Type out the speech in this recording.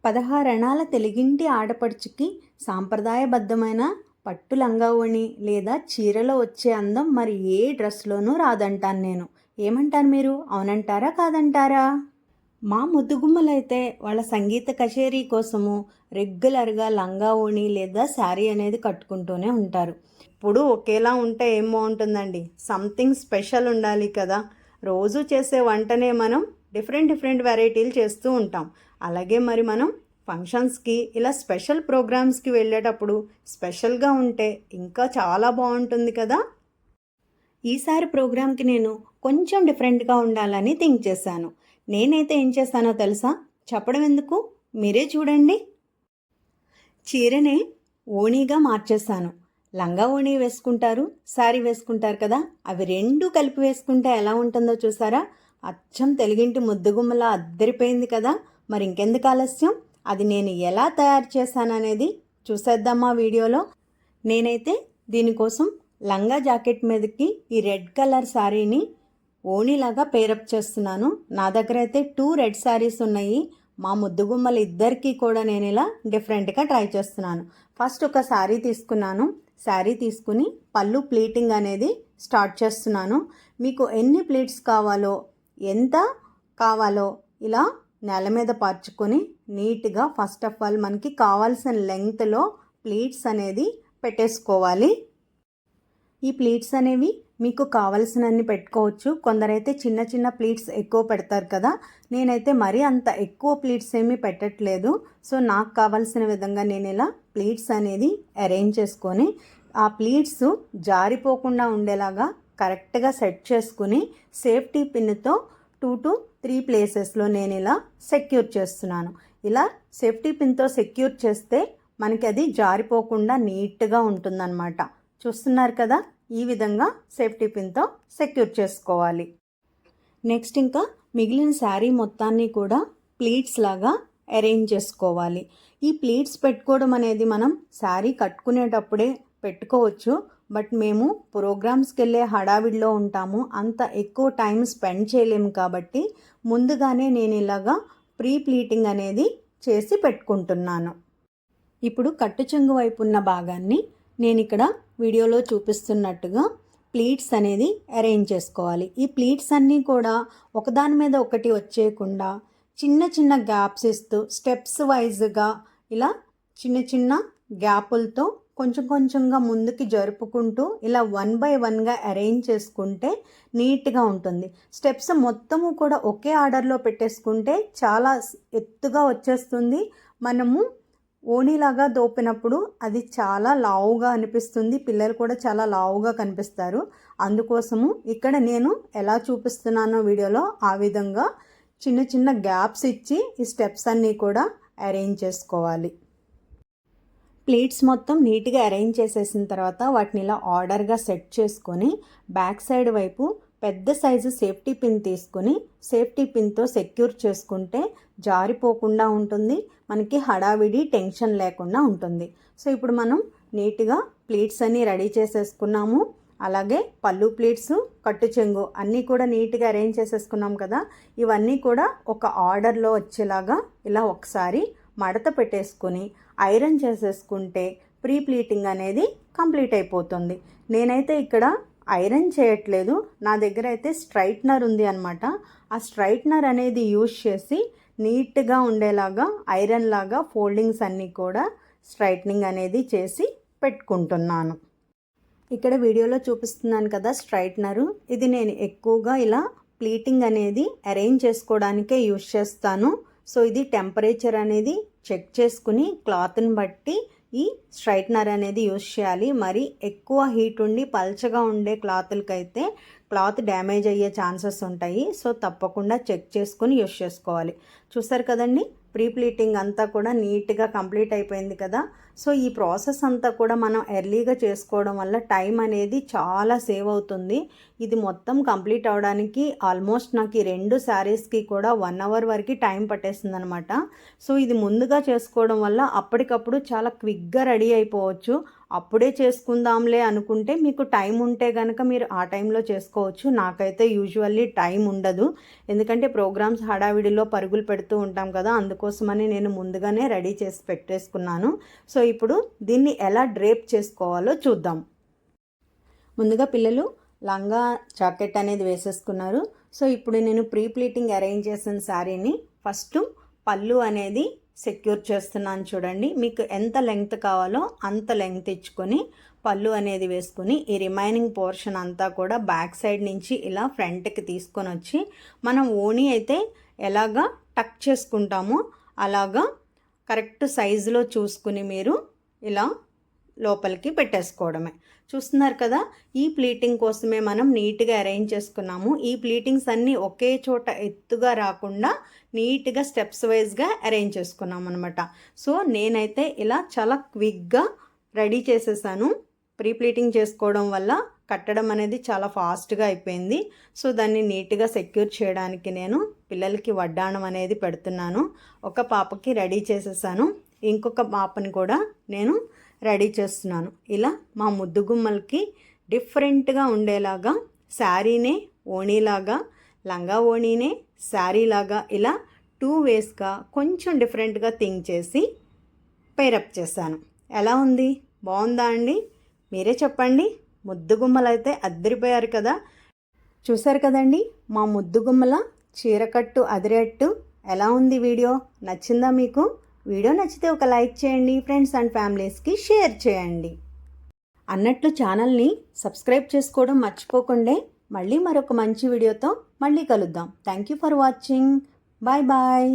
16 అణాల తెలుగింటి ఆడపడుచుకి సాంప్రదాయబద్ధమైన పట్టు లంగావోణి లేదా చీరలో వచ్చే అందం మరి ఏ డ్రెస్లోనూ రాదంటాను నేను. ఏమంటారు మీరు? అవునంటారా కాదంటారా? మా ముద్దుగుమ్మలైతే వాళ్ళ సంగీత కచేరీ కోసము రెగ్యులర్గా లంగావోణి లేదా శారీ అనేది కట్టుకుంటూనే ఉంటారు. ఇప్పుడు ఒకేలా ఉంటే ఏం బాగుంటుందండి, సంథింగ్ స్పెషల్ ఉండాలి కదా. రోజు చేసే వంటనే మనం డిఫరెంట్ వెరైటీలు చేస్తూ ఉంటాం. అలాగే మరి మనం ఫంక్షన్స్కి ఇలా స్పెషల్ ప్రోగ్రామ్స్కి వెళ్ళేటప్పుడు స్పెషల్గా ఉంటే ఇంకా చాలా బాగుంటుంది కదా. ఈసారి ప్రోగ్రామ్కి నేను కొంచెం డిఫరెంట్గా ఉండాలని థింక్ చేశాను. నేనైతే ఏం చేశానో తెలుసా? చెప్పడం ఎందుకు, మీరే చూడండి. చీరనే ఓణీగా మార్చేశాను. లంగా ఓణీ వేసుకుంటారు, శారీ వేసుకుంటారు కదా, అవి రెండూ కలిపి వేసుకుంటే ఎలా ఉంటుందో చూసారా? అచ్చం తెలుగింటి ముద్దుగుమ్మలా అద్దరిపోయింది కదా. మరి ఇంకెందుకు ఆలస్యం, అది నేను ఎలా తయారు చేశాననేది చూసేద్దామా వీడియోలో. నేనైతే దీనికోసం లంగా జాకెట్ మీదకి ఈ రెడ్ కలర్ శారీని ఓణీలాగా పేరప్ చేస్తున్నాను. నా దగ్గర అయితే 2 రెడ్ శారీస్ ఉన్నాయి. మా ముద్దుగుమ్మలు ఇద్దరికీ కూడా నేను ఇలా డిఫరెంట్గా ట్రై చేస్తున్నాను. ఫస్ట్ ఒక శారీ తీసుకున్నాను. శారీ తీసుకుని పళ్ళు ప్లీటింగ్ అనేది స్టార్ట్ చేస్తున్నాను. మీకు ఎన్ని ప్లీట్స్ కావాలో, ఎంత కావాలో ఇలా నేల మీద పరుచుకొని నీట్గా ఫస్ట్ ఆఫ్ ఆల్ మనకి కావాల్సిన లెంగ్త్లో ప్లీట్స్ అనేది పెట్టేసుకోవాలి. ఈ ప్లీట్స్ అనేవి మీకు కావలసినన్ని పెట్టుకోవచ్చు. కొందరైతే చిన్న చిన్న ప్లీట్స్ ఎక్కువ పెడతారు కదా, నేనైతే మరీ అంత ఎక్కువ ప్లీట్స్ ఏమీ పెట్టట్లేదు. సో నాకు కావాల్సిన విధంగా నేను ఇలా ప్లీట్స్ అనేది అరేంజ్ చేసుకొని ఆ ప్లీట్స్ జారిపోకుండా ఉండేలాగా కరెక్ట్గా సెట్ చేసుకుని సేఫ్టీ పిన్తో 2 to 3 ప్లేసెస్లో నేను ఇలా సెక్యూర్ చేస్తున్నాను. ఇలా సేఫ్టీ పిన్తో సెక్యూర్ చేస్తే మనకి అది జారిపోకుండా నీట్గా ఉంటుందన్నమాట. చూస్తున్నారు కదా, ఈ విధంగా సేఫ్టీ పిన్తో సెక్యూర్ చేసుకోవాలి. నెక్స్ట్ ఇంకా మిగిలిన శారీ మొత్తాన్ని కూడా ప్లీట్స్ లాగా అరేంజ్ చేసుకోవాలి. ఈ ప్లీట్స్ పెట్టుకోవడం అనేది మనం శారీ కట్టుకునేటప్పుడే పెట్టుకోవచ్చు. బట్ మేము ప్రోగ్రామ్స్కి వెళ్ళే హడావిడిలో ఉంటాము, అంత ఎక్కువ టైం స్పెండ్ చేయలేము. కాబట్టి ముందుగానే నేను ఇలాగా ప్రీ ప్లీటింగ్ అనేది చేసి పెట్టుకుంటున్నాను. ఇప్పుడు కట్టు చెంగు వైపు ఉన్న భాగాన్ని నేను ఇక్కడ వీడియోలో చూపిస్తున్నట్టుగా ప్లీట్స్ అనేది అరేంజ్ చేసుకోవాలి. ఈ ప్లీట్స్ అన్నీ కూడా ఒకదాని మీద ఒకటి వచ్చేయకుండా చిన్న గ్యాప్స్ ఇస్తూ స్టెప్స్ వైజ్గా ఇలా చిన్న గ్యాపులతో కొంచెంగా ముందుకి జరుపుకుంటూ ఇలా 1 by 1గా అరేంజ్ చేసుకుంటే నీట్గా ఉంటుంది. స్టెప్స్ మొత్తము కూడా ఒకే ఆర్డర్లో పెట్టేసుకుంటే చాలా ఎత్తుగా వచ్చేస్తుంది. మనము ఓణీలాగా దోపినప్పుడు అది చాలా లావుగా అనిపిస్తుంది, పిల్లలు కూడా చాలా లావుగా కనిపిస్తారు. అందుకోసము ఇక్కడ నేను ఎలా చూపిస్తున్నానో వీడియోలో ఆ విధంగా చిన్న గ్యాప్స్ ఇచ్చి ఈ స్టెప్స్ అన్నీ కూడా అరేంజ్ చేసుకోవాలి. ప్లేట్స్ మొత్తం నీట్గా అరేంజ్ చేసేసిన తర్వాత వాటిని ఇలా ఆర్డర్గా సెట్ చేసుకొని బ్యాక్ సైడ్ వైపు పెద్ద సైజు సేఫ్టీ పిన్ తీసుకొని సేఫ్టీ పిన్తో సెక్యూర్ చేసుకుంటే జారిపోకుండా ఉంటుంది, మనకి హడావిడి టెన్షన్ లేకుండా ఉంటుంది. సో ఇప్పుడు మనం నీట్గా ప్లీట్స్ అన్నీ రెడీ చేసేసుకున్నాము. అలాగే పళ్ళు ప్లీట్స్, కట్టు చెంగు అన్నీ కూడా నీట్గా అరేంజ్ చేసేసుకున్నాం కదా. ఇవన్నీ కూడా ఒక ఆర్డర్లో వచ్చేలాగా ఇలా ఒకసారి మడత పెట్టేసుకొని ఐరన్ చేసేసుకుంటే ప్రీ ప్లీటింగ్ అనేది కంప్లీట్ అయిపోతుంది. నేనైతే ఇక్కడ ఐరన్ చేయట్లేదు, నా దగ్గర అయితే స్ట్రైట్నర్ ఉంది అనమాట. ఆ స్ట్రైట్నర్ అనేది యూజ్ చేసి నీట్గా ఉండేలాగా ఐరన్ లాగా ఫోల్డింగ్స్ అన్నీ కూడా స్ట్రైట్నింగ్ అనేది చేసి పెట్టుకుంటున్నాను. ఇక్కడ వీడియోలో చూపిస్తున్నాను కదా స్ట్రైట్నరు, ఇది నేను ఎక్కువగా ఇలా ప్లీటింగ్ అనేది అరేంజ్ చేసుకోవడానికే యూజ్ చేస్తాను. సో ఇది టెంపరేచర్ అనేది చెక్ చేసుకుని క్లాత్ని బట్టి ఈ స్ట్రైట్నర్ అనేది యూజ్ చేయాలి. మరి ఎక్కువ హీట్ ఉండి పల్చగా ఉండే క్లాత్లకైతే క్లాత్ డ్యామేజ్ అయ్యే ఛాన్సెస్ ఉంటాయి. సో తప్పకుండా చెక్ చేసుకుని యూజ్ చేసుకోవాలి. చూసారు కదండి, ప్రీ ప్లీటింగ్ అంతా కూడా నీట్గా కంప్లీట్ అయిపోయింది కదా. సో ఈ ప్రాసెస్ అంతా కూడా మనం ఎర్లీగా చేసుకోవడం వల్ల టైం అనేది చాలా సేవ్ అవుతుంది. ఇది మొత్తం కంప్లీట్ అవడానికి ఆల్మోస్ట్ నాకు ఈ 2 శారీస్కి కూడా 1 hour వరకు టైం పట్టేస్తుంది అనమాట. సో ఇది ముందుగా చేసుకోవడం వల్ల అప్పటికప్పుడు చాలా క్విక్గా రెడీ అయిపోవచ్చు. అప్పుడే చేసుకుందాంలే అనుకుంటే మీకు టైం ఉంటే కనుక మీరు ఆ టైంలో చేసుకోవచ్చు. నాకైతే యూజువల్లీ టైం ఉండదు, ఎందుకంటే ప్రోగ్రామ్స్ హడావిడిలో పరుగులు పెడుతూ ఉంటాం కదా, అందుకోసమని నేను ముందుగానే రెడీ చేసి పెట్టేసుకున్నాను. సో ఇప్పుడు దీన్ని ఎలా డ్రేప్ చేసుకోవాలో చూద్దాం. ముందుగా పిల్లలు లంగా జాకెట్ అనేది వేసేసుకున్నారు. సో ఇప్పుడు నేను ప్రీ ప్లీటింగ్ అరేంజ్ చేసిన శారీని ఫస్ట్ పళ్ళు అనేది సెక్యూర్ చేస్తున్నాను. చూడండి, మీకు ఎంత లెంగ్త్ కావాలో అంత లెంగ్త్ ఇచ్చుకొని పళ్ళు అనేది వేసుకుని ఈ రిమైనింగ్ పోర్షన్ అంతా కూడా బ్యాక్ సైడ్ నుంచి ఇలా ఫ్రంట్కి తీసుకొని వచ్చి మనం ఓణీ అయితే ఎలాగా టక్ చేసుకుంటామో అలాగా కరెక్ట్ సైజులో చూసుకుని మీరు ఇలా లోపలికి పెట్టేసుకోవడమే. చూస్తున్నారు కదా, ఈ ప్లీటింగ్ కోసమే మనం నీట్గా అరేంజ్ చేసుకున్నాము. ఈ ప్లీటింగ్స్ అన్నీ ఒకే చోట ఎత్తుగా రాకుండా నీట్గా స్టెప్స్ వైజ్గా అరేంజ్ చేసుకున్నాం అనమాట. సో నేనైతే ఇలా చాలా క్విక్గా రెడీ చేసేసాను. ప్రీ ప్లీటింగ్ చేసుకోవడం వల్ల కట్టడం అనేది చాలా ఫాస్ట్గా అయిపోయింది. సో దాన్ని నీట్గా సెక్యూర్ చేయడానికి నేను పిల్లలకి వడ్డాణం అనేది పెడుతున్నాను. ఒక పాపకి రెడీ చేసేసాను, ఇంకొక పాపని కూడా నేను రెడీ చేస్తున్నాను. ఇలా మా ముద్దుగుమ్మలకి డిఫరెంట్గా ఉండేలాగా శారీనే ఓణీలాగా, లంగా ఓణీనే శారీలాగా ఇలా 2 వేస్గా కొంచెం డిఫరెంట్గా థింక్ చేసి పేరప్ చేశాను. ఎలా ఉంది? బాగుందా అండి? మీరే చెప్పండి. ముద్దుగుమ్మలు అయితే అద్దరిపోయారు కదా. చూశారు కదండి మా ముద్దుగుమ్మల చీరకట్టు అదిరేట్టు. ఎలా ఉంది వీడియో? నచ్చిందా మీకు? వీడియో నచ్చితే ఒక లైక్ చేయండి, ఫ్రెండ్స్ అండ్ ఫ్యామిలీస్కి షేర్ చేయండి. అన్నట్లు ఛానల్ని సబ్స్క్రైబ్ చేసుకోవడం మర్చిపోకండి. మళ్ళీ మరొక మంచి వీడియోతో మళ్ళీ కలుద్దాం. Thank you for watching. Bye bye.